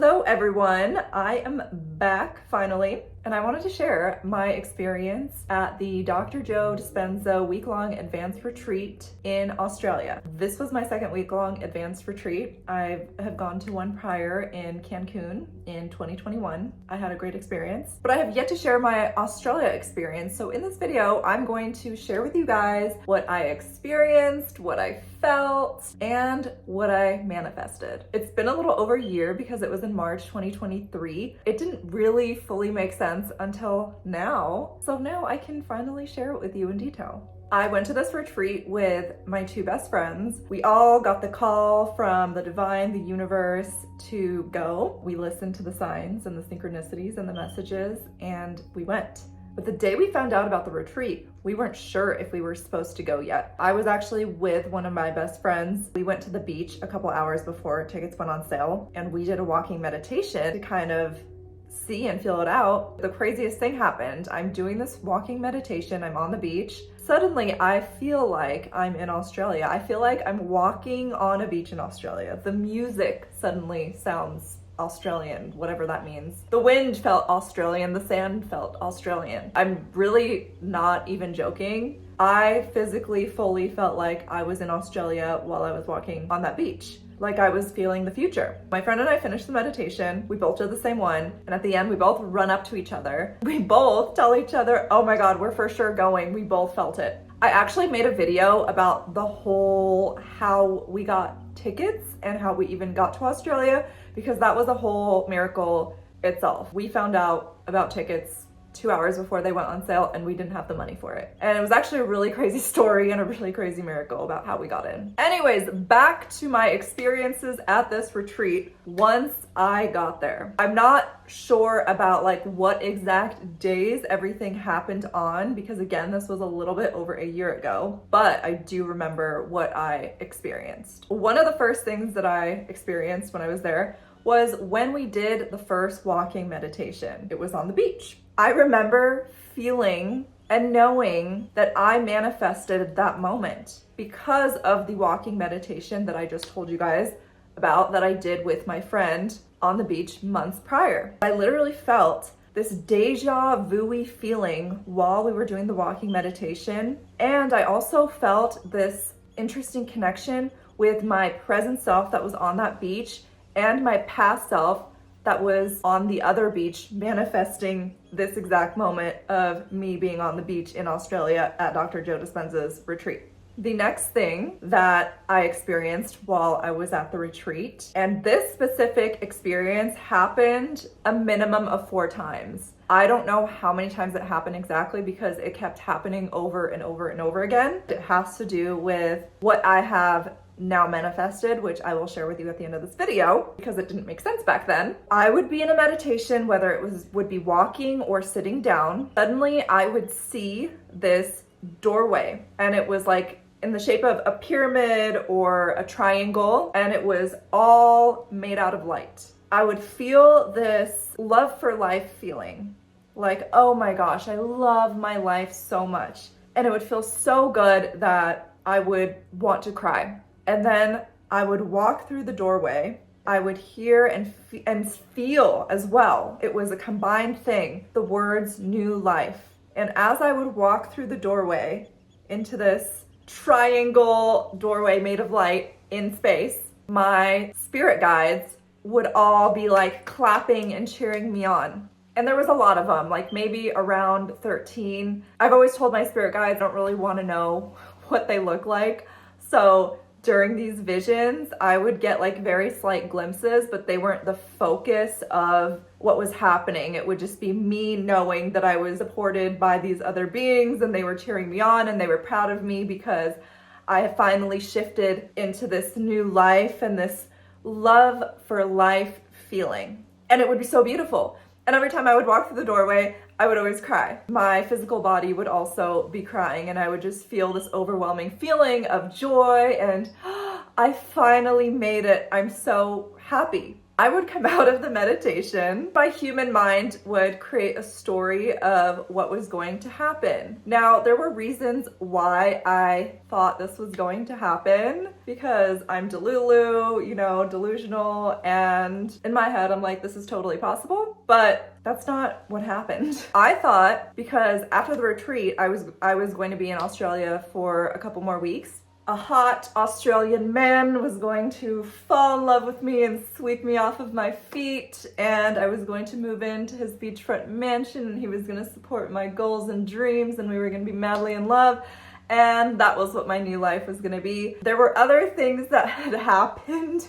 Hello everyone, I am back finally, and I wanted to share my experience at the Dr. Joe Dispenza week-long advanced retreat in Australia. This was my second week-long advanced retreat. I have gone to one prior in Cancun in 2021. I had a great experience, but I have yet to share my Australia experience. So in this video, I'm going to share with you guys what I experienced, what I felt, and what I manifested. It's been a little over a year because it was in March 2023. It didn't really fully make sense until now. So now I can finally share it with you in detail. I went to this retreat with my two best friends. We all got the call from the divine, the universe, to go. We listened to the signs and the synchronicities and the messages, and we went. But the day we found out about the retreat, we weren't sure if we were supposed to go yet. I was actually with one of my best friends. We went to the beach a couple hours before tickets went on sale, and we did a walking meditation to kind of see and feel it out. The craziest thing happened. I'm doing this walking meditation. I'm on the beach. Suddenly, I feel like I'm in Australia. I feel like I'm walking on a beach in Australia. The music suddenly sounds Australian, whatever that means. The wind felt Australian, the sand felt Australian. I'm really not even joking. I physically fully felt like I was in Australia while I was walking on that beach. Like I was feeling the future. My friend and I finished the meditation. We both did the same one. And at the end, we both run up to each other. We both tell each other, oh my God, we're for sure going. We both felt it. I actually made a video about the whole how we got tickets and how we even got to Australia, because that was a whole miracle itself. We found out about tickets 2 hours before they went on sale, and we didn't have the money for it. And it was actually a really crazy story and a really crazy miracle about how we got in. Anyways, back to my experiences at this retreat once I got there. I'm not sure about like what exact days everything happened on, because again, this was a little bit over a year ago, but I do remember what I experienced. One of the first things that I experienced when I was there was when we did the first walking meditation. It was on the beach. I remember feeling and knowing that I manifested that moment because of the walking meditation that I just told you guys about that I did with my friend on the beach months prior. I literally felt this deja vu-y feeling while we were doing the walking meditation. And I also felt this interesting connection with my present self that was on that beach and my past self that was on the other beach, manifesting this exact moment of me being on the beach in Australia at Dr. Joe Dispenza's retreat. The next thing that I experienced while I was at the retreat, and this specific experience happened a minimum of 4 times. I don't know how many times it happened exactly because it kept happening over and over and over again. It has to do with what I have now manifested, which I will share with you at the end of this video because it didn't make sense back then. I would be in a meditation, whether it would be walking or sitting down. Suddenly I would see this doorway, and it was like in the shape of a pyramid or a triangle, and it was all made out of light. I would feel this love for life feeling, like, oh my gosh, I love my life so much. And it would feel so good that I would want to cry. And then I would walk through the doorway. I would hear and feel as well. It was a combined thing, the words new life. And as I would walk through the doorway into this triangle doorway made of light in space, my spirit guides would all be like clapping and cheering me on. And there was a lot of them, like maybe around 13. I've always told my spirit guides I don't really want to know what they look like. So during these visions, I would get like very slight glimpses, but they weren't the focus of what was happening. It would just be me knowing that I was supported by these other beings and they were cheering me on and they were proud of me because I had finally shifted into this new life and this love for life feeling. And it would be so beautiful. And every time I would walk through the doorway, I would always cry. My physical body would also be crying, and I would just feel this overwhelming feeling of joy and I finally made it. I'm so happy. I would come out of the meditation. My human mind would create a story of what was going to happen. Now, there were reasons why I thought this was going to happen, because I'm delulu, delusional, and in my head, I'm like, this is totally possible, but that's not what happened. I thought because after the retreat, I was going to be in Australia for a couple more weeks. A hot Australian man was going to fall in love with me and sweep me off of my feet, and I was going to move into his beachfront mansion, and he was going to support my goals and dreams, and we were going to be madly in love, and that was what my new life was going to be. There were other things that had happened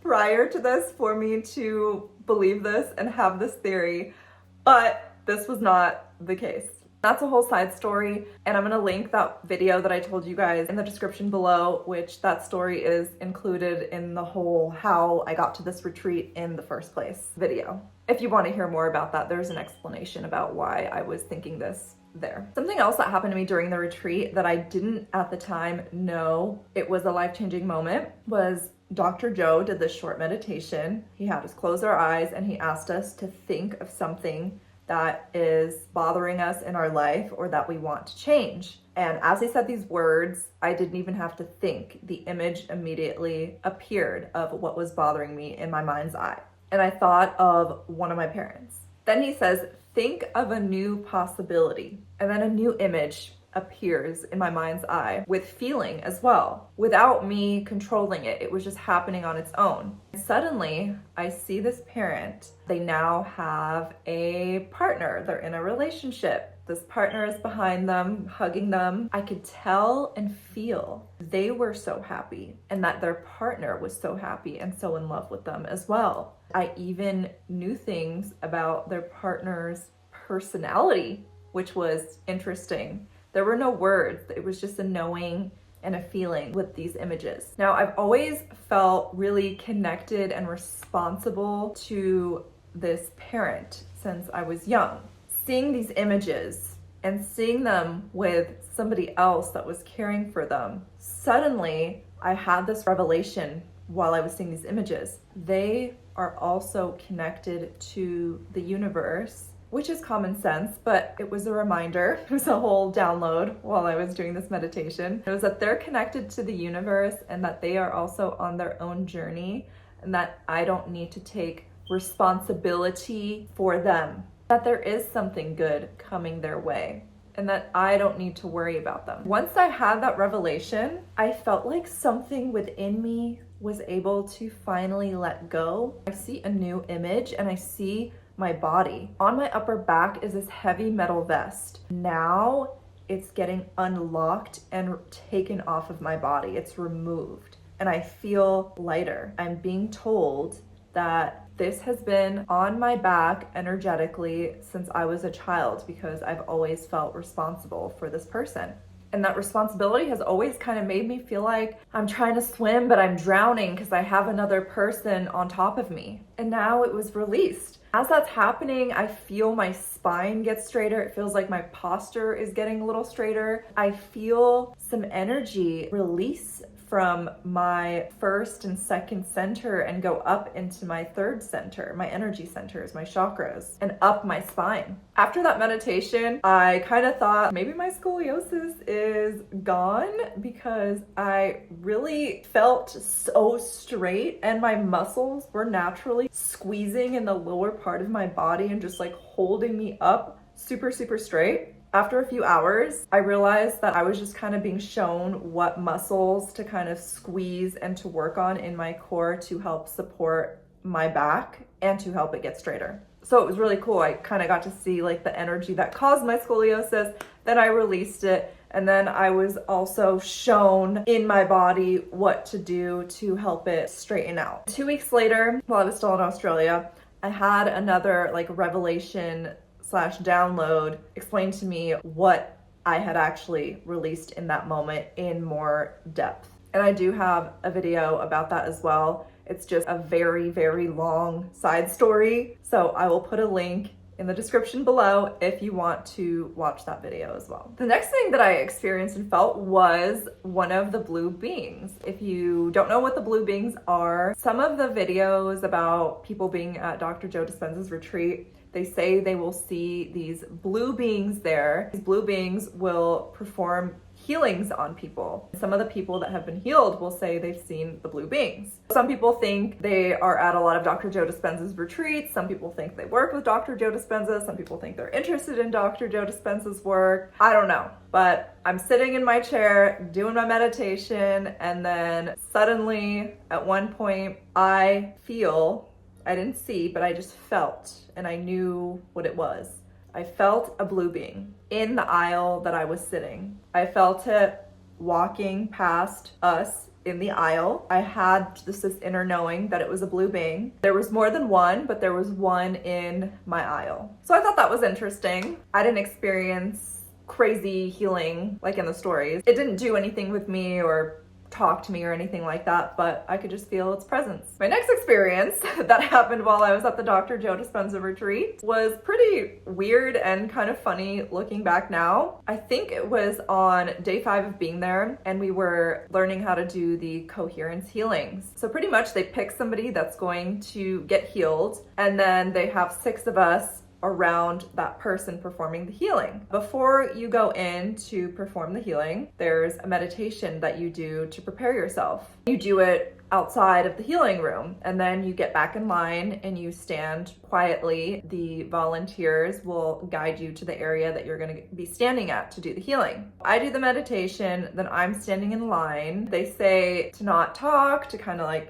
prior to this for me to believe this and have this theory, but this was not the case. That's a whole side story, and I'm gonna link that video that I told you guys in the description below, which that story is included in the whole how I got to this retreat in the first place video. If you want to hear more about that, there's an explanation about why I was thinking this there. Something else that happened to me during the retreat that I didn't at the time know it was a life-changing moment was Dr. Joe did this short meditation. He had us close our eyes and he asked us to think of something that is bothering us in our life or that we want to change. And as he said these words, I didn't even have to think. The image immediately appeared of what was bothering me in my mind's eye. And I thought of one of my parents. Then he says, think of a new possibility. And then a new image appears in my mind's eye with feeling as well, without me controlling it. It was just happening on its own. And suddenly I see this parent. They now have a partner. They're in a relationship. This partner is behind them, hugging them. I could tell and feel they were so happy, and that their partner was so happy and so in love with them as well. I even knew things about their partner's personality, which was interesting. There were no words. It was just a knowing and a feeling with these images. Now, I've always felt really connected and responsible to this parent since I was young. Seeing these images and seeing them with somebody else that was caring for them, suddenly I had this revelation while I was seeing these images. They are also connected to the universe, which is common sense, but it was a reminder. It was a whole download while I was doing this meditation. It was that they're connected to the universe and that they are also on their own journey, and that I don't need to take responsibility for them, that there is something good coming their way, and that I don't need to worry about them. Once I had that revelation, I felt like something within me was able to finally let go. I see a new image and I see my body. On my upper back is this heavy metal vest. Now it's getting unlocked and taken off of my body. It's removed and I feel lighter. I'm being told that this has been on my back energetically since I was a child, because I've always felt responsible for this person. And that responsibility has always kind of made me feel like I'm trying to swim, but I'm drowning because I have another person on top of me. And now it was released. As that's happening, I feel my spine get straighter. It feels like my posture is getting a little straighter. I feel some energy release from my first and second center and go up into my third center, my energy centers, my chakras, and up my spine. After that meditation, I kind of thought maybe my scoliosis is gone, because I really felt so straight and my muscles were naturally squeezing in the lower part of my body and just like holding me up super, super straight. After a few hours, I realized that I was just kind of being shown what muscles to kind of squeeze and to work on in my core to help support my back and to help it get straighter. So it was really cool. I kind of got to see like the energy that caused my scoliosis. Then I released it. And then I was also shown in my body what to do to help it straighten out. 2 weeks later, while I was still in Australia, I had another like revelation / download explain to me what I had actually released in that moment in more depth. And I do have a video about that as well. It's just a very, very long side story. So I will put a link in the description below if you want to watch that video as well. The next thing that I experienced and felt was one of the blue beings. If you don't know what the blue beings are, some of the videos about people being at Dr. Joe Dispenza's retreat, they say they will see these blue beings there. These blue beings will perform healings on people. Some of the people that have been healed will say they've seen the blue beings. Some people think they are at a lot of Dr. Joe Dispenza's retreats. Some people think they work with Dr. Joe Dispenza. Some people think they're interested in Dr. Joe Dispenza's work. I don't know, but I'm sitting in my chair doing my meditation, and then suddenly at one point I didn't see, but I just felt, and I knew what it was. I felt a blue being in the aisle that I was sitting. I felt it walking past us in the aisle. I had this inner knowing that it was a blue being. There was more than one, but there was one in my aisle. So I thought that was interesting. I didn't experience crazy healing like in the stories. It didn't do anything with me or talk to me or anything like that, but I could just feel its presence. My next experience that happened while I was at the Dr. Joe Dispenza retreat was pretty weird and kind of funny looking back now. I think it was on day 5 of being there, and we were learning how to do the Coherence healings. So pretty much they pick somebody that's going to get healed, and then they have 6 of us around that person performing the healing. Before you go in to perform the healing, there's a meditation that you do to prepare yourself. You do it outside of the healing room, and then you get back in line and you stand quietly. The volunteers will guide you to the area that you're going to be standing at to do the healing. I do the meditation, then I'm standing in line. They say to not talk, to kind of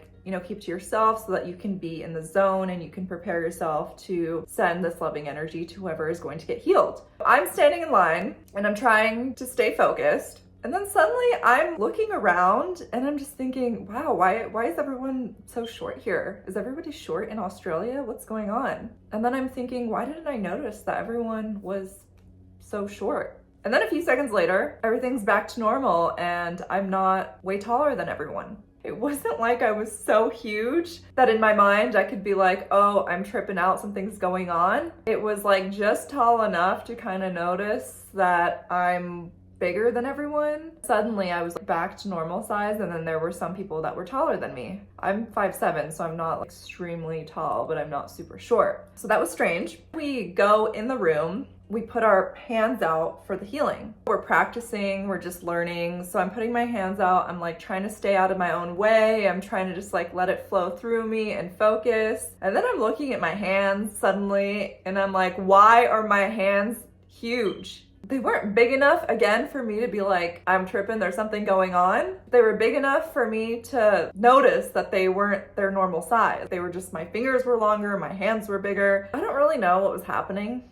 keep to yourself so that you can be in the zone and you can prepare yourself to send this loving energy to whoever is going to get healed. I'm standing in line and I'm trying to stay focused. And then suddenly I'm looking around and I'm just thinking, wow, why is everyone so short here? Is everybody short in Australia? What's going on? And then I'm thinking, why didn't I notice that everyone was so short? And then a few seconds later, everything's back to normal and I'm not way taller than everyone. It wasn't like I was so huge that in my mind I could be like, oh, I'm tripping out, something's going on. It was like just tall enough to kind of notice that I'm bigger than everyone. Suddenly I was back to normal size, and then there were some people that were taller than me. I'm 5'7", so I'm not extremely tall, but I'm not super short. So that was strange. We go in the room. We put our hands out for the healing. We're practicing, we're just learning. So I'm putting my hands out. I'm trying to stay out of my own way. I'm trying to just let it flow through me and focus. And then I'm looking at my hands suddenly and I'm like, why are my hands huge? They weren't big enough, again, for me to be like, I'm tripping, there's something going on. They were big enough for me to notice that they weren't their normal size. They were just, my fingers were longer, my hands were bigger. I don't really know what was happening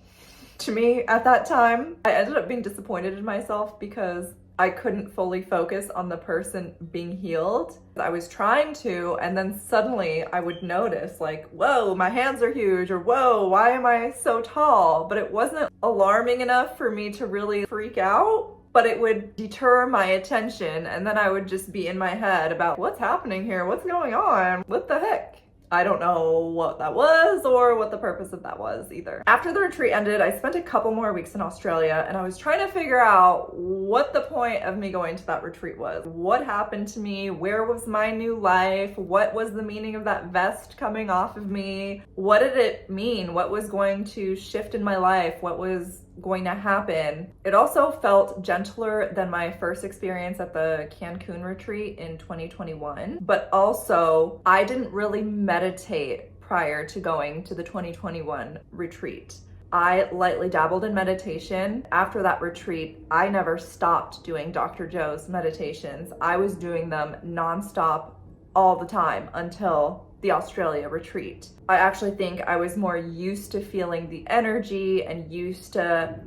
to me at that time. I ended up being disappointed in myself because I couldn't fully focus on the person being healed. I was trying to, and then suddenly I would notice whoa, my hands are huge, or whoa, why am I so tall? But it wasn't alarming enough for me to really freak out, but it would deter my attention, and then I would just be in my head about what's happening here, what's going on, what the heck? I don't know what that was or what the purpose of that was either. After the retreat ended, I spent a couple more weeks in Australia, and I was trying to figure out what the point of me going to that retreat was. What happened to me? Where was my new life? What was the meaning of that vest coming off of me? What did it mean? What was going to shift in my life? What was going to happen? It also felt gentler than my first experience at the Cancun retreat in 2021, but also I didn't really meditate prior to going to the 2021 retreat. I lightly dabbled in meditation. After that retreat, I never stopped doing Dr. Joe's meditations. I was doing them nonstop all the time until the Australia retreat. I actually think I was more used to feeling the energy and used to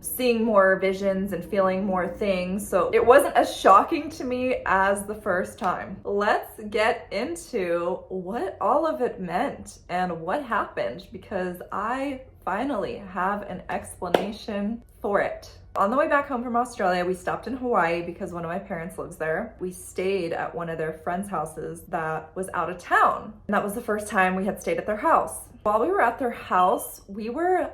seeing more visions and feeling more things. So it wasn't as shocking to me as the first time. Let's get into what all of it meant and what happened, because I finally have an explanation for it. On the way back home from Australia, we stopped in Hawaii because one of my parents lives there. We stayed at one of their friends' houses that was out of town. And that was the first time we had stayed at their house. While we were at their house, we were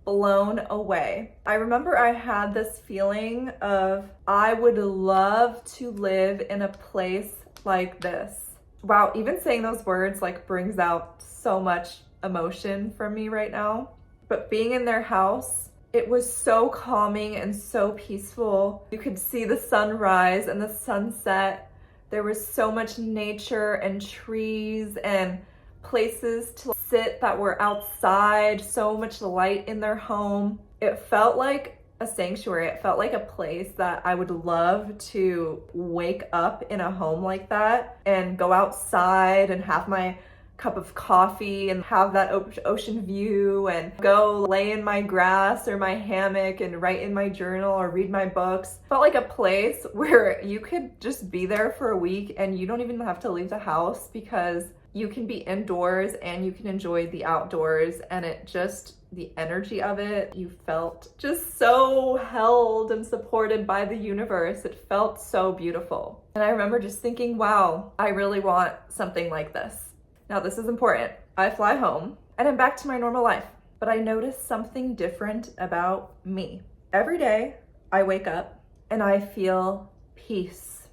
blown away. I remember I had this feeling of, I would love to live in a place like this. Wow, even saying those words like brings out so much emotion from me right now. But being in their house, it was so calming and so peaceful. You could see the sunrise and the sunset. There was so much nature and trees and places to sit that were outside, so much light in their home. It felt like a sanctuary. It felt like a place that I would love to wake up in a home like that and go outside and have my cup of coffee and have that ocean view and go lay in my grass or my hammock and write in my journal or read my books. Felt like a place where you could just be there for a week and you don't even have to leave the house, because you can be indoors and you can enjoy the outdoors, and it just, the energy of it, you felt just so held and supported by the universe. It felt so beautiful. And I remember just thinking, wow, I really want something like this. Now, this is important. I fly home and I'm back to my normal life, but I noticed something different about me. Every day I wake up and I feel peace.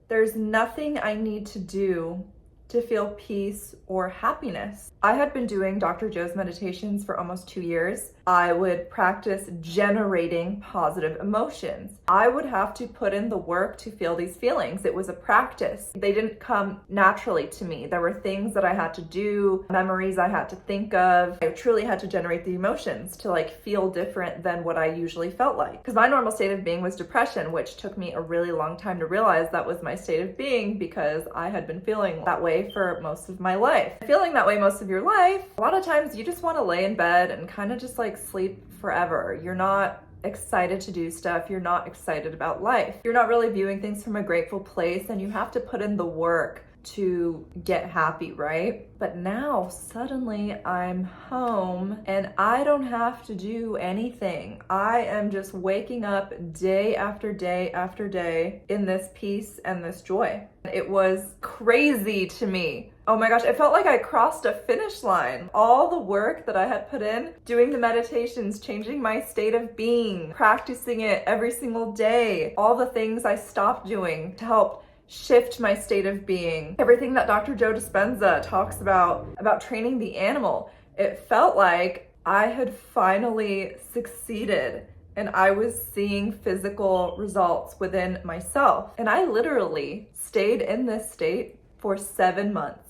There's nothing I need to do to feel peace or happiness. I had been doing Dr. Joe's meditations for almost 2 years. I would practice generating positive emotions. I would have to put in the work to feel these feelings. It was a practice. They didn't come naturally to me. There were things that I had to do, memories I had to think of. I truly had to generate the emotions to like feel different than what I usually felt like. Because my normal state of being was depression, which took me a really long time to realize that was my state of being, because I had been feeling that way for most of my life. Feeling that way most of your life, a lot of times you just want to lay in bed and kind of just like sleep forever. You're not excited to do stuff. You're not excited about life. You're not really viewing things from a grateful place, and you have to put in the work to get happy, right? But now suddenly I'm home and I don't have to do anything. I am just waking up day after day after day in this peace and this joy. It was crazy to me. Oh my gosh, it felt like I crossed a finish line. All the work that I had put in, doing the meditations, changing my state of being, practicing it every single day, all the things I stopped doing to help shift my state of being, everything that Dr. Joe Dispenza talks about training the animal. It felt like I had finally succeeded and I was seeing physical results within myself. And I literally stayed in this state for 7 months.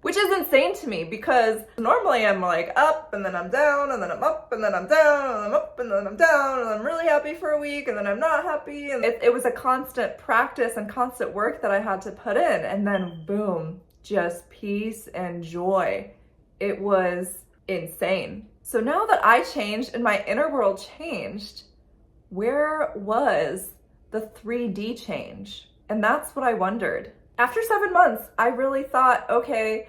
Which is insane to me, because normally I'm like up and then I'm down and then I'm up and then I'm down and I'm up and then I'm down and I'm really happy for a week and then I'm not happy. And it was a constant practice and constant work that I had to put in. And then boom, just peace and joy. It was insane. So now that I changed and my inner world changed, where was the 3D change? And that's what I wondered. After 7 months, I really thought, okay,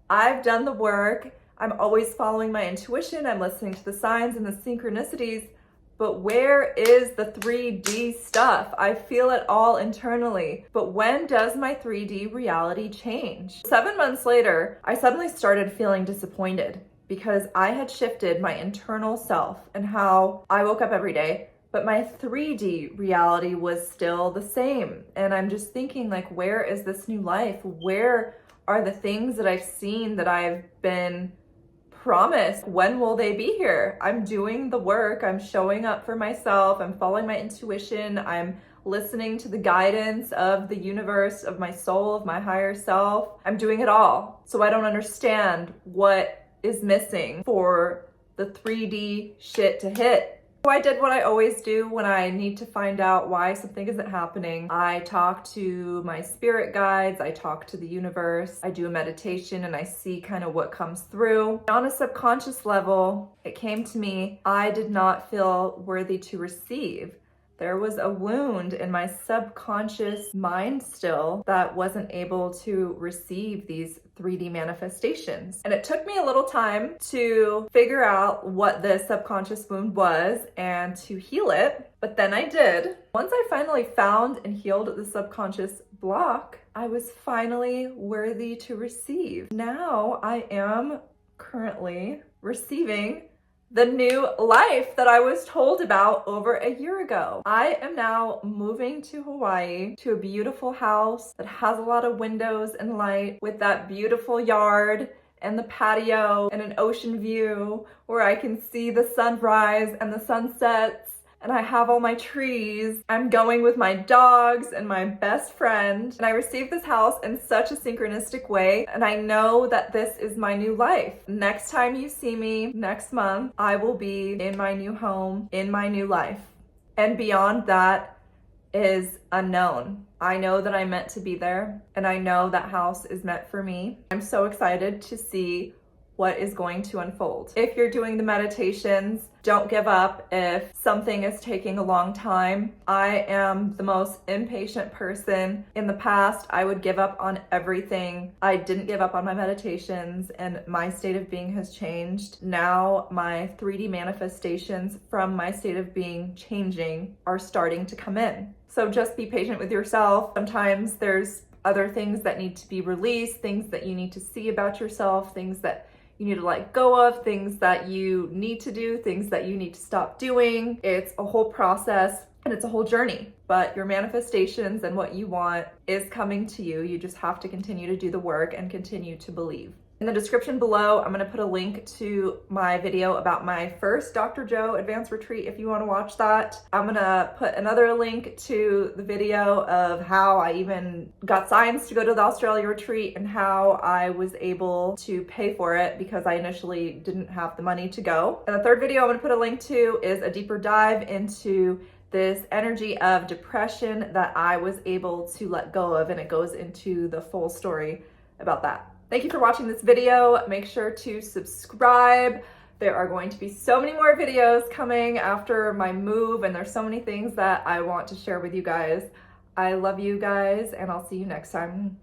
I've done the work. I'm always following my intuition. I'm listening to the signs and the synchronicities, but where is the 3D stuff? I feel it all internally, but when does my 3D reality change? 7 months later, I suddenly started feeling disappointed because I had shifted my internal self and how I woke up every day, but my 3D reality was still the same. And I'm just thinking, like, where is this new life? Where are the things that I've seen, that I've been promised? When will they be here? I'm doing the work. I'm showing up for myself. I'm following my intuition. I'm listening to the guidance of the universe, of my soul, of my higher self. I'm doing it all. So I don't understand what is missing for the 3D shit to hit. So I did what I always do when I need to find out why something isn't happening. I talk to my spirit guides, I talk to the universe, I do a meditation, and I see kind of what comes through. On a subconscious level, it came to me, I did not feel worthy to receive. There was a wound in my subconscious mind still that wasn't able to receive these 3D manifestations. And it took me a little time to figure out what this subconscious wound was and to heal it, but then I did. Once I finally found and healed the subconscious block, I was finally worthy to receive. Now I am currently receiving the new life that I was told about over a year ago. I am now moving to Hawaii to a beautiful house that has a lot of windows and light with that beautiful yard and the patio and an ocean view where I can see the sunrise and the sunsets. And I have all my trees. I'm going with my dogs and my best friend. And I received this house in such a synchronistic way. And I know that this is my new life. Next time you see me next month, I will be in my new home, in my new life. And beyond that is unknown. I know that I'm meant to be there. And I know that house is meant for me. I'm so excited to see what is going to unfold. If you're doing the meditations, don't give up if something is taking a long time. I am the most impatient person. In the past, I would give up on everything. I didn't give up on my meditations and my state of being has changed. Now my 3D manifestations from my state of being changing are starting to come in. So just be patient with yourself. Sometimes there's other things that need to be released, things that you need to see about yourself, things that you need to let go of, things that you need to do, things that you need to stop doing. It's a whole process and it's a whole journey, but your manifestations and what you want is coming to you. You just have to continue to do the work and continue to believe. In the description below, I'm gonna put a link to my video about my first Dr. Joe advanced retreat if you wanna watch that. I'm gonna put another link to the video of how I even got signs to go to the Australia retreat and how I was able to pay for it because I initially didn't have the money to go. And the third video I'm gonna put a link to is a deeper dive into this energy of depression that I was able to let go of, and it goes into the full story about that. Thank you for watching this video. Make sure to subscribe. There are going to be so many more videos coming after my move, and there's so many things that I want to share with you guys. I love you guys, and I'll see you next time.